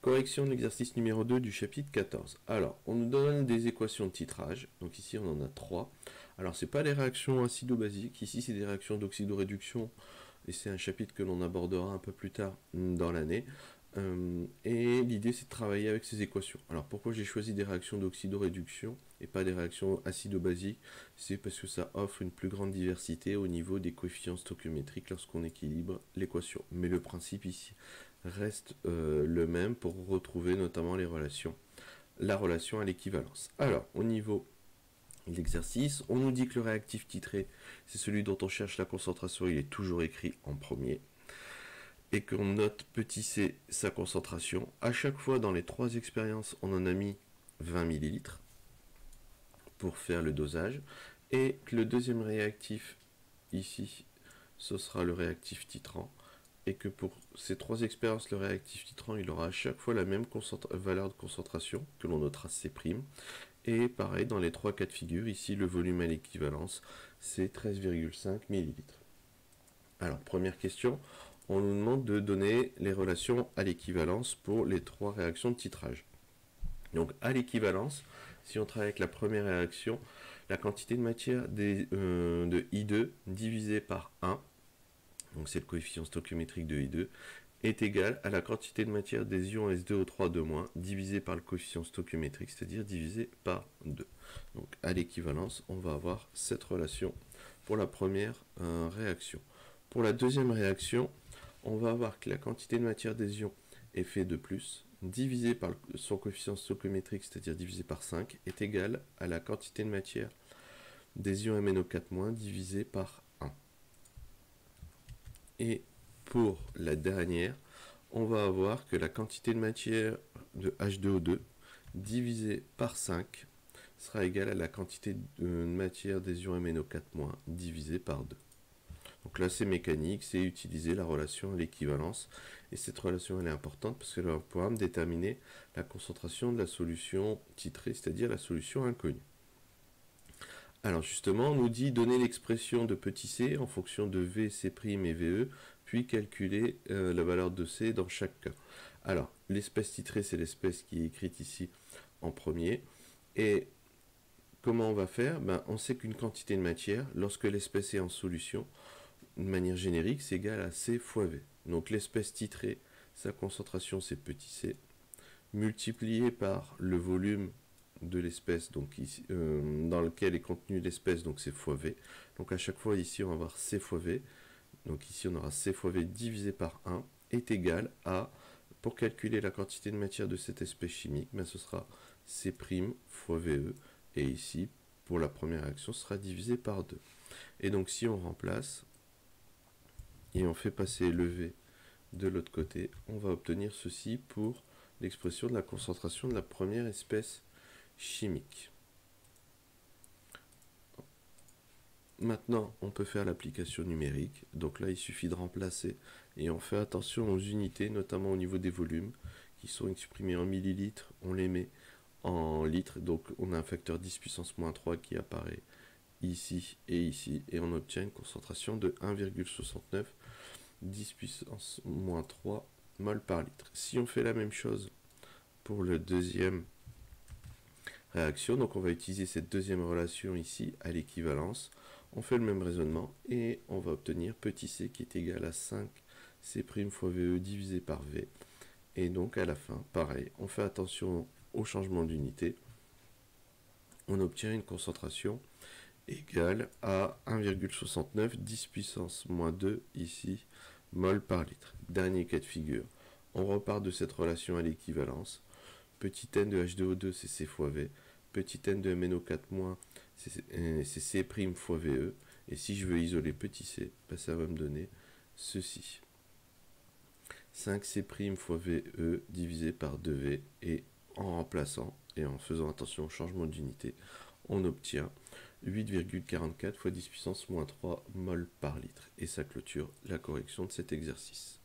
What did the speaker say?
Correction de l'exercice numéro 2 du chapitre 14. Alors, on nous donne des équations de titrage. Donc ici, on en a 3. Alors, c'est pas des réactions acido-basiques. Ici, c'est des réactions d'oxydoréduction. Et c'est un chapitre que l'on abordera un peu plus tard dans l'année. Et l'idée, c'est de travailler avec ces équations. Alors, pourquoi j'ai choisi des réactions d'oxydoréduction et pas des réactions acido-basiques? C'est parce que ça offre une plus grande diversité au niveau des coefficients stoichiométriques lorsqu'on équilibre l'équation. Mais le principe ici reste le même pour retrouver notamment les relations. La relation à l'équivalence. Alors, au niveau de l'exercice, on nous dit que le réactif titré, c'est celui dont on cherche la concentration, il est toujours écrit en premier. Et qu'on note petit c sa concentration. À chaque fois dans les 3 expériences, on en a mis 20 ml pour faire le dosage. Et que le deuxième réactif, ici, ce sera le réactif titrant. Et que pour ces 3 expériences, le réactif titrant, il aura à chaque fois la même valeur de concentration, que l'on notera C'. Et pareil, dans les 3 cas de figure, ici, le volume à l'équivalence, c'est 13,5 ml. Alors, première question, on nous demande de donner les relations à l'équivalence pour les 3 réactions de titrage. Donc, à l'équivalence, si on travaille avec la première réaction, la quantité de matière de I2 divisé par 1, donc c'est le coefficient stoichiométrique de I2, est égal à la quantité de matière des ions S2O3 divisé par le coefficient stoichiométrique, c'est-à-dire divisé par 2. Donc à l'équivalence, on va avoir cette relation pour la première réaction. Pour la deuxième réaction, on va avoir que la quantité de matière des ions Fe2+, divisé par son coefficient stoichiométrique, c'est-à-dire divisé par 5, est égal à la quantité de matière des ions MnO4- divisé par 1. Et pour la dernière, on va avoir que la quantité de matière de H2O2 divisé par 5 sera égale à la quantité de matière des ions MnO4- divisé par 2. Donc là, c'est mécanique, c'est utiliser la relation à l'équivalence. Et cette relation, elle est importante parce qu'elle va pouvoir me déterminer la concentration de la solution titrée, c'est-à-dire la solution inconnue. Alors justement, on nous dit donner l'expression de petit c en fonction de V, C' et VE, puis calculer la valeur de C dans chaque cas. Alors, l'espèce titrée, c'est l'espèce qui est écrite ici en premier. Et comment on va faire? On sait qu'une quantité de matière, lorsque l'espèce est en solution, de manière générique, c'est égal à C fois V. Donc l'espèce titrée, sa concentration, c'est petit c, multiplié par le volume de l'espèce, donc ici, dans lequel est contenue l'espèce, donc c'est fois V. Donc à chaque fois ici on va avoir C fois V, donc ici on aura C fois V divisé par 1 est égal à, pour calculer la quantité de matière de cette espèce chimique, ce sera C' fois VE, et ici pour la première réaction ce sera divisé par 2. Et donc si on remplace et on fait passer le V de l'autre côté, on va obtenir ceci pour l'expression de la concentration de la première espèce chimique. Maintenant, on peut faire l'application numérique. Donc là, il suffit de remplacer et on fait attention aux unités, notamment au niveau des volumes qui sont exprimés en millilitres. On les met en litres. Donc on a un facteur 10 puissance moins 3 qui apparaît ici et on obtient une concentration de 1,69 10 puissance moins 3 mol par litre. Si on fait la même chose pour le deuxième réaction, donc on va utiliser cette deuxième relation ici à l'équivalence, on fait le même raisonnement et on va obtenir petit c qui est égal à 5 C' fois VE divisé par V, et donc à la fin pareil, on fait attention au changement d'unité, on obtient une concentration égale à 1,69 10 puissance moins 2 ici mol par litre. Dernier cas de figure, on repart de cette relation à l'équivalence. Petit n de H2O2 c'est C fois V, petit n de MnO4- c'est C' fois VE, et si je veux isoler petit c, ça va me donner ceci. 5C' fois VE divisé par 2V, et en remplaçant et en faisant attention au changement d'unité, on obtient 8,44 fois 10 puissance moins 3 mol par litre. Et ça clôture la correction de cet exercice.